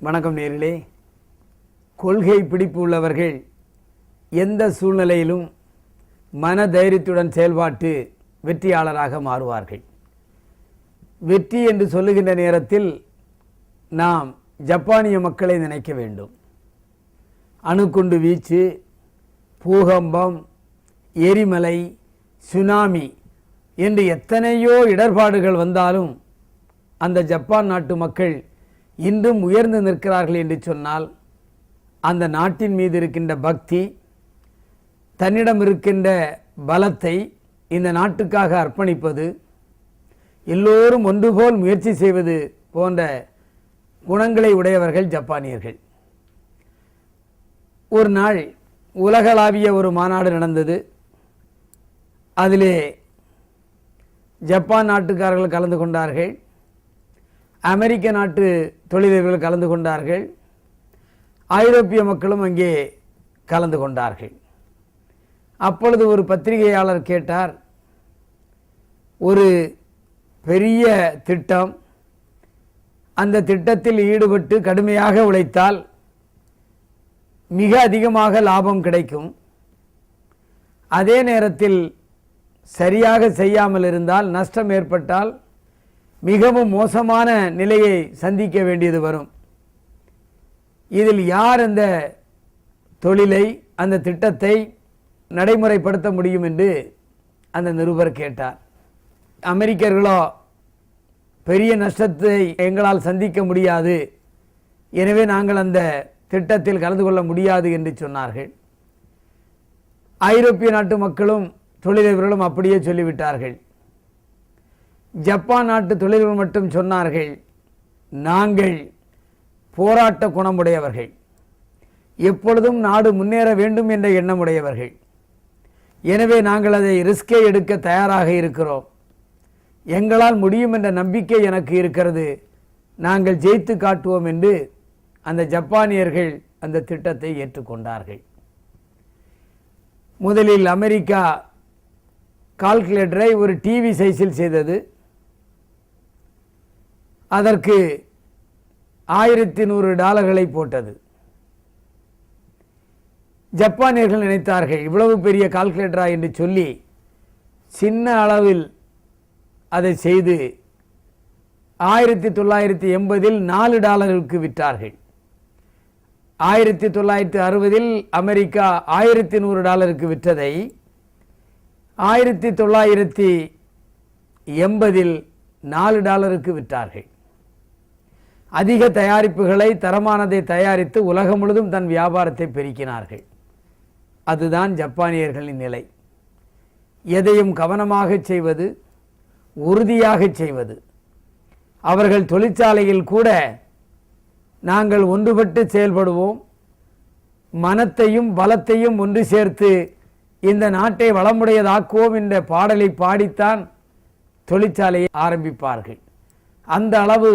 வணக்கம் நேயர்களே. கொள்கை பிடிப்பு உள்ளவர்கள் எந்த சூழ்நிலையிலும் மன தைரியத்துடன் செயல்பாட்டு வெற்றியாளராக மாறுவார்கள். வெற்றி என்று சொல்லுகின்ற நேரத்தில் நாம் ஜப்பானிய மக்களை நினைக்க வேண்டும். அணுகுண்டு வீச்சு, பூகம்பம், எரிமலை, சுனாமி என்று எத்தனையோ இடர்பாடுகள் வந்தாலும் அந்த ஜப்பான் நாட்டு மக்கள் இன்றும் உயர்ந்து நிற்கிறார்கள் என்று சொன்னால் அந்த நாட்டின் மீது இருக்கின்ற பக்தி, தன்னிடம் இருக்கின்ற பலத்தை இந்த நாட்டுக்காக அர்ப்பணிப்பது, எல்லோரும் ஒன்றுபோல் முயற்சி செய்வது போன்ற குணங்களை உடையவர்கள் ஜப்பானியர்கள். ஒரு நாள் உலகளாவிய ஒரு மாநாடு நடந்தது. அதிலே ஜப்பான் நாட்டுக்காரர்கள் கலந்து கொண்டார்கள், அமெரிக்க நாட்டு தொழிலதிபர்கள் கலந்து கொண்டார்கள், ஐரோப்பிய மக்களும் அங்கே கலந்து கொண்டார்கள். அப்பொழுது ஒரு பத்திரிகையாளர் கேட்டார், ஒரு பெரிய திட்டம், அந்த திட்டத்தில் ஈடுபட்டு கடுமையாக உழைத்தால் மிக அதிகமாக லாபம் கிடைக்கும், அதே நேரத்தில் சரியாக செய்யாமல் இருந்தால் நஷ்டம் ஏற்பட்டால் மிகவும் மோசமான நிலையை சந்திக்க வேண்டியது வரும். இதில் யார் அந்த தொழிலை, அந்த திட்டத்தை நடைமுறைப்படுத்த முடியும் என்று அந்த நிருபர் கேட்டார். அமெரிக்கர்களோ பெரிய நஷ்டத்தை எங்களால் சந்திக்க முடியாது, எனவே நாங்கள் அந்த திட்டத்தில் கலந்து கொள்ள முடியாது என்று சொன்னார்கள். ஐரோப்பிய நாட்டு மக்களும் தொழிலதிபர்களும் அப்படியே சொல்லிவிட்டார்கள். ஜப்பான் நாட்டு தொழில்கள் மட்டும் சொன்னார்கள், நாங்கள் போராட்ட குணமுடையவர்கள், எப்பொழுதும் நாடு முன்னேற வேண்டும் என்ற எண்ணமுடையவர்கள், எனவே நாங்கள் அதை ரிஸ்கை எடுக்க தயாராக இருக்கிறோம், எங்களால் முடியும் என்ற நம்பிக்கை எனக்கு இருக்கிறது, நாங்கள் ஜெயித்து காட்டுவோம் என்று அந்த ஜப்பானியர்கள் அந்த திட்டத்தை ஏற்றுக்கொண்டார்கள். முதலில் அமெரிக்கா கால்குலேட்டரை ஒரு டிவி சைஸில் செய்தது. அதற்கு $1100 போட்டது. ஜப்பானியர்கள் நினைத்தார்கள், இவ்வளவு பெரிய கால்குலேட்டரா என்று சொல்லி சின்ன அளவில் அதை செய்து 1980 $4 விற்றார்கள். 1960 அமெரிக்கா $1100 விற்றதை 1980 $4 விற்றார்கள். அதிக தயாரிப்புகளை, தரமானதை தயாரித்து உலகம் முழுதும் தன் வியாபாரத்தை பெருக்கினார்கள். அதுதான் ஜப்பானியர்களின் நிலை. எதையும் கவனமாக செய்வது, உறுதியாக செய்வது. அவர்கள் தொழிற்சாலையில் கூட நாங்கள் ஒன்றுபட்டு செயல்படுவோம், மனத்தையும் பலத்தையும் ஒன்று சேர்த்து இந்த நாட்டை வளமுடையதாக்குவோம் என்ற பாடலை பாடித்தான் தொழிற்சாலையை ஆரம்பிப்பார்கள். அந்த அளவு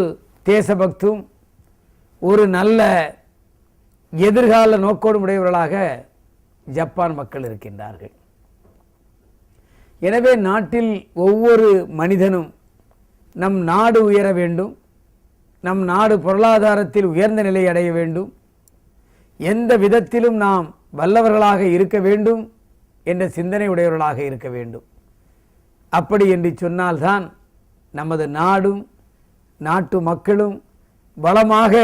தேசபக்தும் ஒரு நல்ல எதிர்கால நோக்கோடு உடையவர்களாக ஜப்பான் மக்கள் இருக்கின்றார்கள். எனவே நாட்டில் ஒவ்வொரு மனிதனும் நம் நாடு உயர வேண்டும், நம் நாடு பொருளாதாரத்தில் உயர்ந்த நிலை அடைய வேண்டும், எந்த விதத்திலும் நாம் வல்லவர்களாக இருக்க வேண்டும் என்ற சிந்தனை உடையவர்களாக இருக்க வேண்டும். அப்படி என்று சொன்னால்தான் நமது நாடும் நாட்டு மக்களும் வளமாக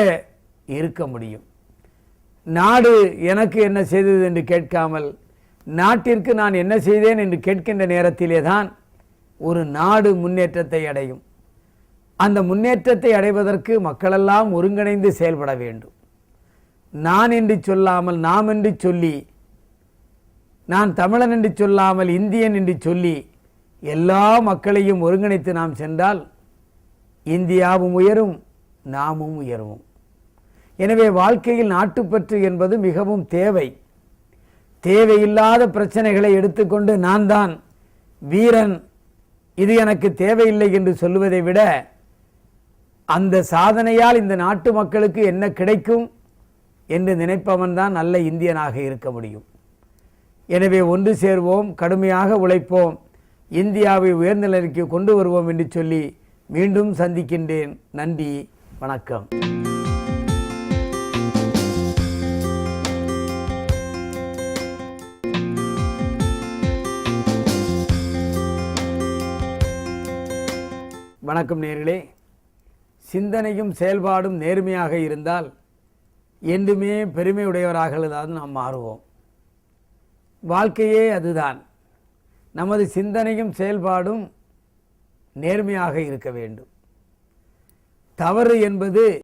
இருக்க முடியும். நாடு எனக்கு என்ன செய்தது என்று கேட்காமல் நாட்டிற்கு நான் என்ன செய்தேன் என்று கேட்கின்ற நேரத்திலே தான் ஒரு நாடு முன்னேற்றத்தை அடையும். அந்த முன்னேற்றத்தை அடைவதற்கு மக்களெல்லாம் ஒருங்கிணைந்து செயல்பட வேண்டும். நான் என்று சொல்லாமல் நாம் என்று சொல்லி, நான் தமிழன் என்று சொல்லாமல் இந்தியன் என்று சொல்லி எல்லா மக்களையும் ஒருங்கிணைத்து நாம் சென்றால் இந்தியாவும் உயரும், நாமும் உயருவோம். எனவே வாழ்க்கையில் நாட்டுப்பற்று என்பது மிகவும் தேவை. தேவையில்லாத பிரச்சனைகளை எடுத்துக்கொண்டு நான் தான் வீரன், இது எனக்கு தேவையில்லை என்று சொல்லுவதை விட அந்த சாதனையால் இந்த நாட்டு மக்களுக்கு என்ன கிடைக்கும் என்று நினைப்பவன் தான் நல்ல இந்தியனாக இருக்க முடியும். எனவே ஒன்று சேர்வோம், கடுமையாக உழைப்போம், இந்தியாவை உயர்ந்த நிலைக்கு கொண்டு வருவோம் என்று சொல்லி மீண்டும் சந்திக்கின்றேன். நன்றி, வணக்கம். வணக்கம் நேயர்களே. சிந்தனையும் செயல்பாடும் நேர்மையாக இருந்தால் என்றுமே பெருமையுடையவராக தான் நாம் மாறுவோம். வாழ்க்கையே அதுதான். நமது சிந்தனையும் செயல்பாடும் நேர்மையாக இருக்க வேண்டும். தவறு என்பது